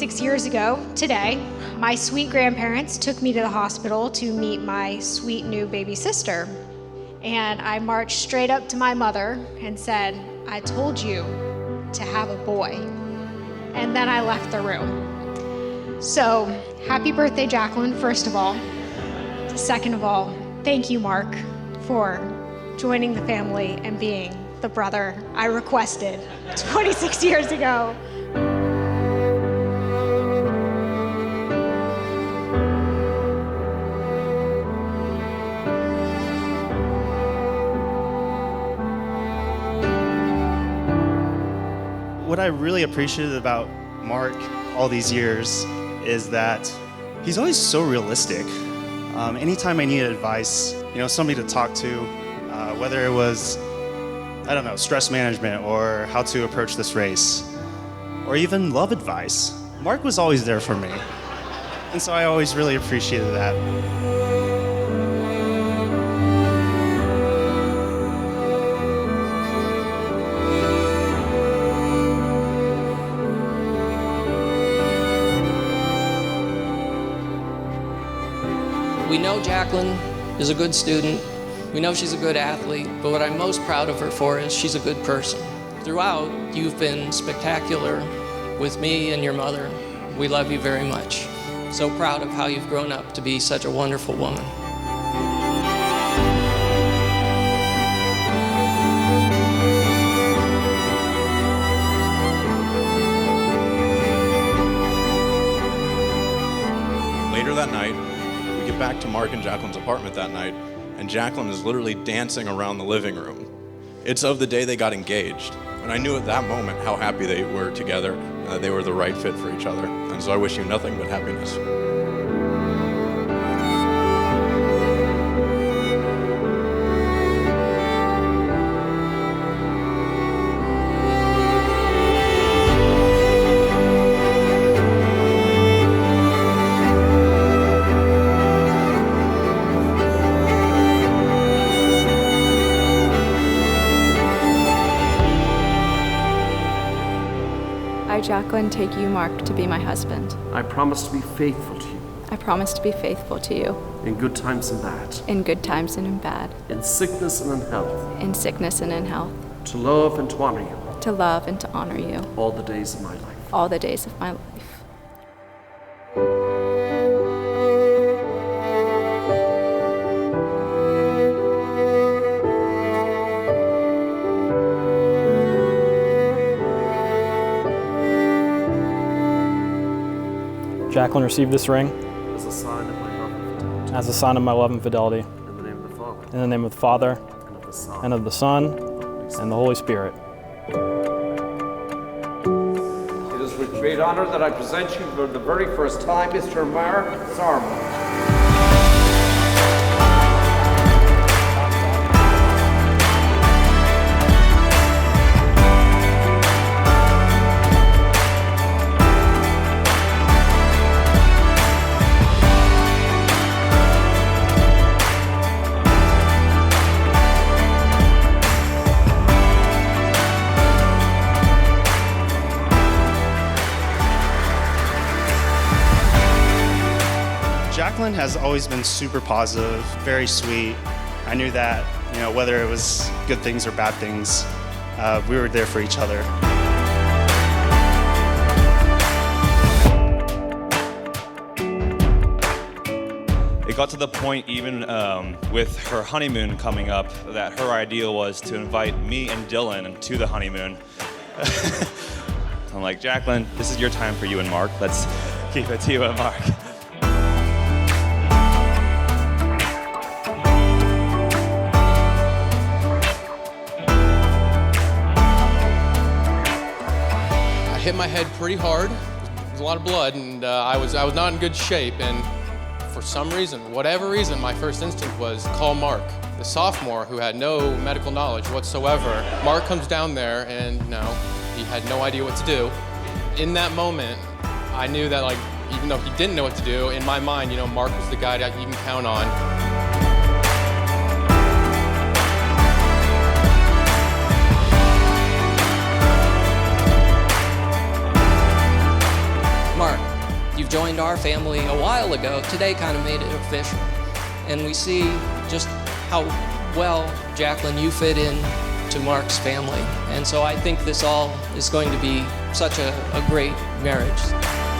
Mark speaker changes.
Speaker 1: 26 years ago today, my sweet grandparents took me to the hospital to meet my sweet new baby sister. And I marched straight up to my mother and said, "I told you to have a boy." And then I left the room. So, happy birthday, Jaclyn, first of all. Second of all, thank you, Mark, for joining the family and being the brother I requested 26 years ago.
Speaker 2: What I really appreciated about Mark all these years is that he's always so realistic. Anytime I needed advice, somebody to talk to, whether it was, stress management or how to approach this race, or even love advice, Mark was always there for me. And so I always really appreciated that.
Speaker 3: We know Jaclyn is a good student. We know she's a good athlete, but what I'm most proud of her for is she's a good person. Throughout, you've been spectacular with me and your mother. We love you very much. So proud of how you've grown up to be such a wonderful woman.
Speaker 4: Later that night, we get back to Mark and Jaclyn's apartment that night, and Jaclyn is literally dancing around the living room. It's of the day they got engaged, and I knew at that moment how happy they were together, and that they were the right fit for each other. And so I wish you nothing but happiness.
Speaker 5: I, Jaclyn, take you, Mark, to be my husband.
Speaker 6: I promise to be faithful to you.
Speaker 5: I promise to be faithful to you.
Speaker 6: In good times and bad.
Speaker 5: In good times and in bad.
Speaker 6: In sickness and in health.
Speaker 5: In sickness and in health.
Speaker 6: To love and to honor you.
Speaker 5: To love and to honor you.
Speaker 6: All the days of my life.
Speaker 5: All the days of my life.
Speaker 7: Jaclyn received this ring
Speaker 6: As a sign of my love and fidelity.
Speaker 7: as a sign of my love and fidelity.
Speaker 6: In the name of the Father.
Speaker 7: In the name of the Father,
Speaker 6: And of the Son.
Speaker 7: and of the Son, and the Holy Spirit.
Speaker 8: It is with great honor that I present you for the very first time Mr. Mark Sarma.
Speaker 2: Jaclyn has always been super positive, very sweet. I knew that, whether it was good things or bad things, we were there for each other.
Speaker 9: It got to the point, even with her honeymoon coming up, that her idea was to invite me and Dylan to the honeymoon. I'm like, Jaclyn, this is your time for you and Mark. Let's keep it to you and Mark.
Speaker 10: I hit my head pretty hard. There was a lot of blood, and I was not in good shape. And for some reason, whatever reason, my first instinct was call Mark, the sophomore who had no medical knowledge whatsoever. Mark comes down there, and he had no idea what to do. In that moment, I knew that, even though he didn't know what to do, in my mind, Mark was the guy that you can count on.
Speaker 3: Mark, joined our family a while ago, today kind of made it official. And we see just how well, Jaclyn, you fit in to Mark's family. And so I think this all is going to be such a great marriage.